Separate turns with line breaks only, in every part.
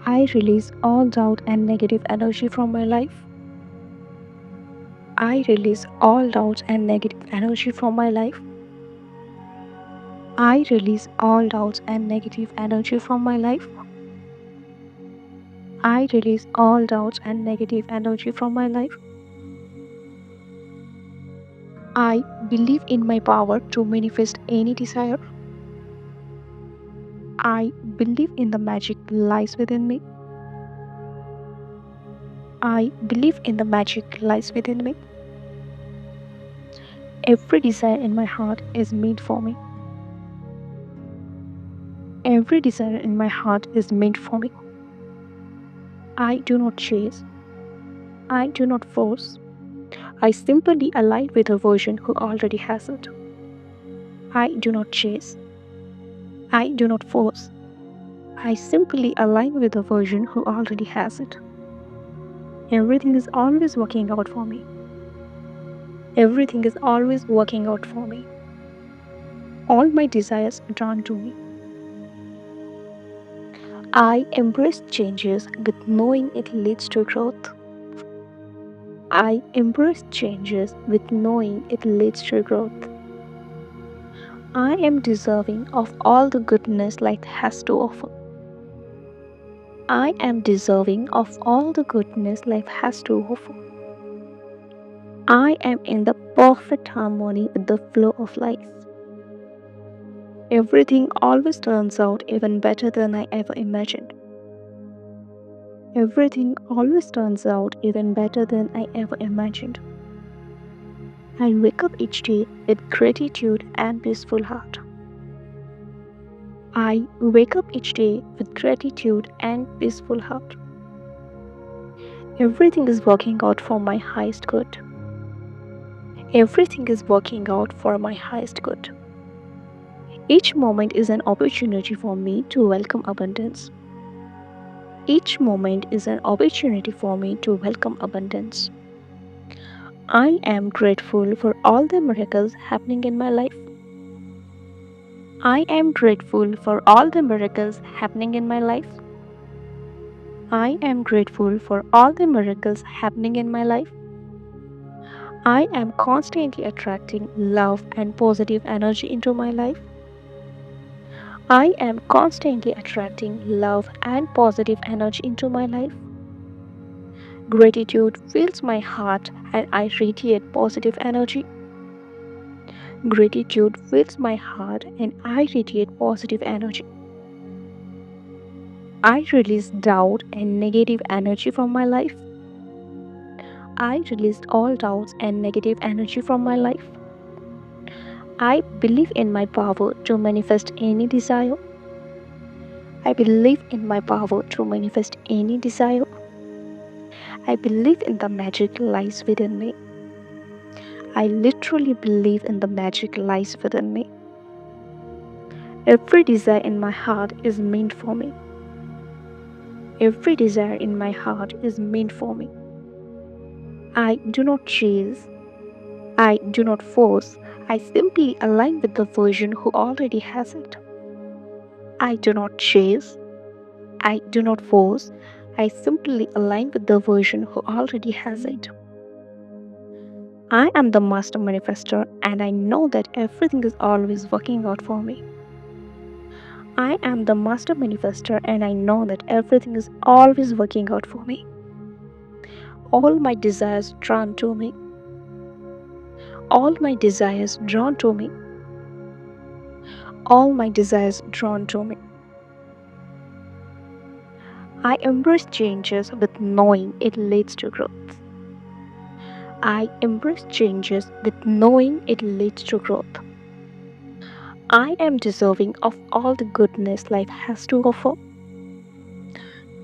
I release all doubt and negative energy from my life. I release all doubts and negative energy from my life. I release all doubts and negative energy from my life. I release all doubts and negative energy from my life. I believe in my power to manifest any desire. I believe in the magic lies within me. I believe in the magic lies within me. Every desire in my heart is meant for me. Every desire in my heart is meant for me. I do not chase. I do not force. I simply align with a version who already has it. I do not chase. I do not force. I simply align with a version who already has it. Everything is always working out for me. Everything is always working out for me. All my desires are drawn to me. I embrace changes with knowing it leads to growth. I embrace changes with knowing it leads to growth. I am deserving of all the goodness life has to offer. I am deserving of all the goodness life has to offer. I am in the perfect harmony with the flow of life. Everything always turns out even better than I ever imagined. Everything always turns out even better than I ever imagined. I wake up each day with gratitude and peaceful heart. I wake up each day with gratitude and peaceful heart. Everything is working out for my highest good. Everything is working out for my highest good. Each moment is an opportunity for me to welcome abundance. Each moment is an opportunity for me to welcome abundance. I am grateful for all the miracles happening in my life. I am grateful for all the miracles happening in my life. I am grateful for all the miracles happening in my life. I am constantly attracting love and positive energy into my life. I am constantly attracting love and positive energy into my life. Gratitude fills my heart and I radiate positive energy. Gratitude fills my heart and I radiate positive energy. I release doubt and negative energy from my life. I release all doubts and negative energy from my life. I believe in my power to manifest any desire. I believe in my power to manifest any desire. I believe in the magic lies within me. I literally believe in the magic lies within me. Every desire in my heart is meant for me. Every desire in my heart is meant for me. I do not chase. I do not force. I simply align with the version who already has it. I do not chase. I do not force. I simply align with the version who already has it. I am the master manifester and I know that everything is always working out for me. I am the master manifester and I know that everything is always working out for me. All my desires drawn to me. All my desires drawn to me. All my desires drawn to me. I embrace changes with knowing it leads to growth. I embrace changes with knowing it leads to growth. I am deserving of all the goodness life has to offer.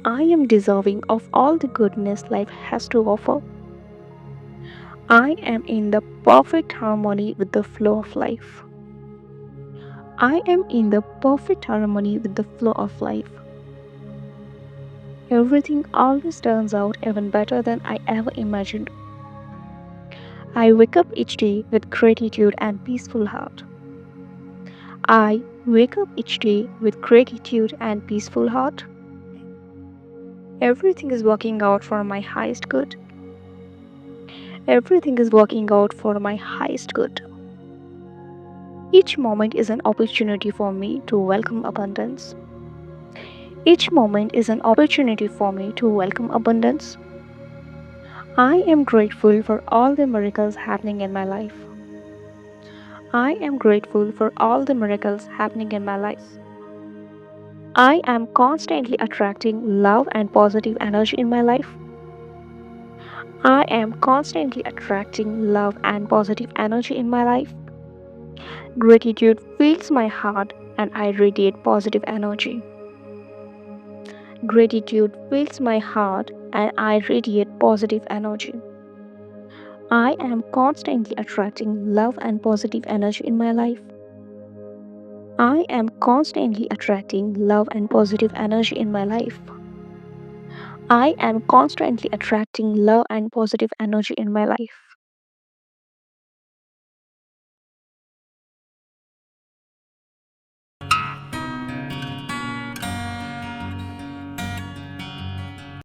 I am deserving of all the goodness life has to offer. I am in the perfect harmony with the flow of life. I am in the perfect harmony with the flow of life. Everything always turns out even better than I ever imagined. I wake up each day with gratitude and peaceful heart. I wake up each day with gratitude and peaceful heart. Everything is working out for my highest good. Everything is working out for my highest good. Each moment is an opportunity for me to welcome abundance. Each moment is an opportunity for me to welcome abundance. I am grateful for all the miracles happening in my life. I am grateful for all the miracles happening in my life. I am constantly attracting love and positive energy in my life. I am constantly attracting love and positive energy in my life. Gratitude fills my heart and I radiate positive energy. Gratitude fills my heart and I radiate positive energy. I am constantly attracting love and positive energy in my life. I am constantly attracting love and positive energy in my life. I am constantly attracting love and positive energy in my life.